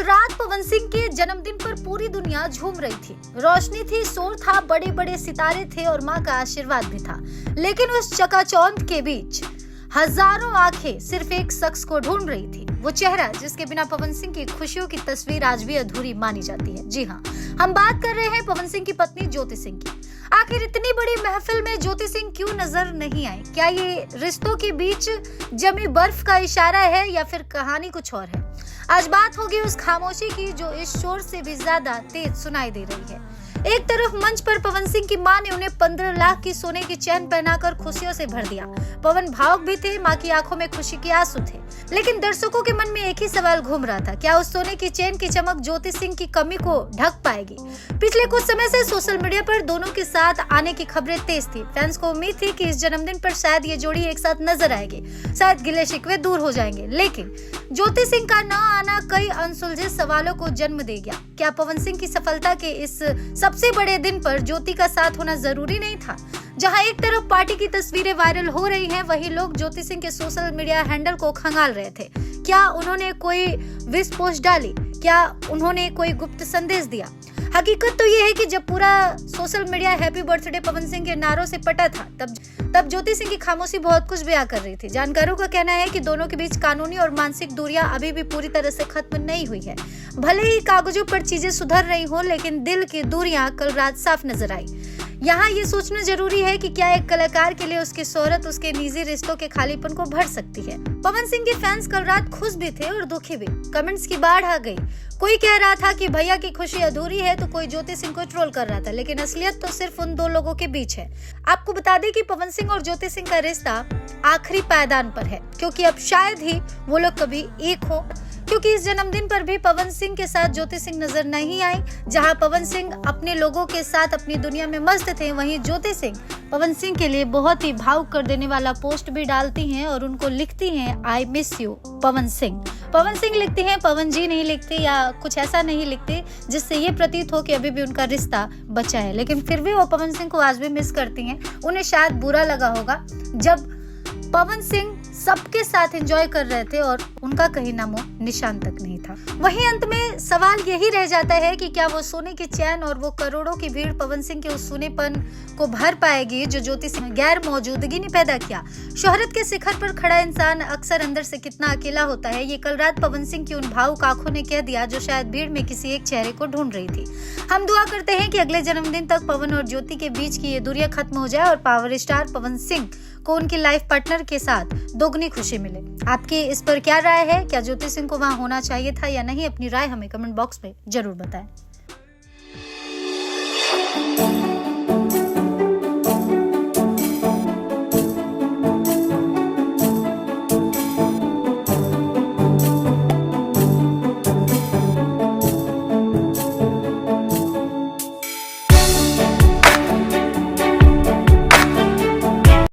कल रात पवन सिंह के जन्मदिन पर पूरी दुनिया झूम रही थी। रोशनी थी, शोर था, बड़े बड़े सितारे थे और माँ का आशीर्वाद भी था। लेकिन उस चकाचौंध के बीच हजारों आंखें सिर्फ एक शख्स को ढूंढ रही थी, वो चेहरा जिसके बिना पवन सिंह की खुशियों की तस्वीर आज भी अधूरी मानी जाती है। जी हाँ, हम बात कर रहे हैं पवन सिंह की पत्नी ज्योति सिंह की। आखिर इतनी बड़ी महफिल में ज्योति सिंह क्यों नजर नहीं आई? क्या ये रिश्तों के बीच जमी बर्फ का इशारा है या फिर कहानी कुछ और है? आज बात होगी उस खामोशी की जो इस शोर से भी ज्यादा तेज सुनाई दे रही है। एक तरफ मंच पर पवन सिंह की मां ने उन्हें 15 लाख की सोने की चेन पहनाकर खुशियों से भर दिया। पवन भावुक भी थे, मां की आंखों में खुशी के आंसू थे। लेकिन दर्शकों के मन में एक ही सवाल घूम रहा था, क्या उस सोने की चेन की चमक ज्योति सिंह की कमी को ढक पाएगी? पिछले कुछ समय से सोशल मीडिया पर दोनों के साथ आने की खबरें तेज थी। फैंस को उम्मीद थी कि इस जन्मदिन पर शायद ये जोड़ी एक साथ नजर आएगी, शायद गिले शिकवे दूर हो जाएंगे। लेकिन ज्योति सिंह का न आना कई अनसुलझे सवालों को जन्म दे गया। क्या पवन सिंह की सफलता के इस सबसे बड़े दिन पर ज्योति का साथ होना जरूरी नहीं था? जहां एक तरफ पार्टी की तस्वीरें वायरल हो रही हैं, वहीं लोग ज्योति सिंह के सोशल मीडिया हैंडल को खंगाल रहे थे। क्या उन्होंने कोई विश पोस्ट डाली? क्या उन्होंने कोई गुप्त संदेश दिया? हकीकत तो ये है कि जब पूरा social media happy birthday Pawan Singh के नारों से पटा था, तब ज्योति सिंह की खामोशी बहुत कुछ बयां कर रही थी। जानकारों का कहना है कि दोनों के बीच कानूनी और मानसिक दूरियां अभी भी पूरी तरह से खत्म नहीं हुई है। भले ही कागजों पर चीजें सुधर रही हो, लेकिन दिल की दूरियां कल रात साफ नजर आई। यहाँ ये सोचना जरूरी है कि क्या एक कलाकार के लिए उसकी शोहरत उसके निजी रिश्तों के खालीपन को भर सकती है। पवन सिंह के फैंस कल रात खुश भी थे और दुखी भी। कमेंट्स की बाढ़ आ गई। कोई कह रहा था कि भैया की खुशी अधूरी है, तो कोई ज्योति सिंह को ट्रोल कर रहा था। लेकिन असलियत तो सिर्फ उन दो लोगों के बीच है। आपको बता दें कि पवन सिंह और ज्योति सिंह का रिश्ता आखिरी पायदान पर है, क्योंकि अब शायद ही वो लोग कभी एक हो। क्योंकि इस जन्मदिन पर भी पवन सिंह के साथ ज्योति सिंह नजर नहीं आई। जहां पवन सिंह अपने लोगों के साथ अपनी दुनिया में मस्त थे, वहीं ज्योति सिंह पवन सिंह के लिए बहुत ही भावुक कर देने वाला पोस्ट भी डालती हैं और उनको लिखती हैं, I miss you Pawan Singh. Pawan Singh लिखती हैं, पवन जी नहीं लिखते या कुछ ऐसा नहीं लिखते जिससे ये प्रतीत हो कि अभी भी उनका रिश्ता बचा है। लेकिन फिर भी वो पवन सिंह को आज भी मिस करती हैं। उन्हें शायद बुरा लगा होगा जब पवन सिंह सबके साथ एंजॉय कर रहे थे और उनका कहीं नामो निशान तक नहीं था। वहीं अंत में सवाल यही रह जाता है कि क्या वो सोने की चैन और वो करोड़ों की भीड़ पवन सिंह के उस सोनेपन को भर पाएगी जो ज्योति सिंह गैर मौजूदगी ने पैदा किया। शोहरत के शिखर पर खड़ा इंसान अक्सर अंदर से कितना अकेला होता है, ये कल रात पवन सिंह की उन भावुक आंखों ने कह दिया, जो शायद भीड़ में किसी एक चेहरे को ढूंढ रही थी। हम दुआ करते हैं कि अगले जन्मदिन तक पवन और ज्योति के बीच की ये दूरियां खत्म हो जाए और पावर स्टार पवन सिंह को उनकी लाइफ पार्टनर के साथ दोगुनी खुशी मिले। आपकी इस पर क्या राय है? क्या ज्योति सिंह को वहां होना चाहिए था या नहीं? अपनी राय हमें कमेंट बॉक्स में जरूर बताएं।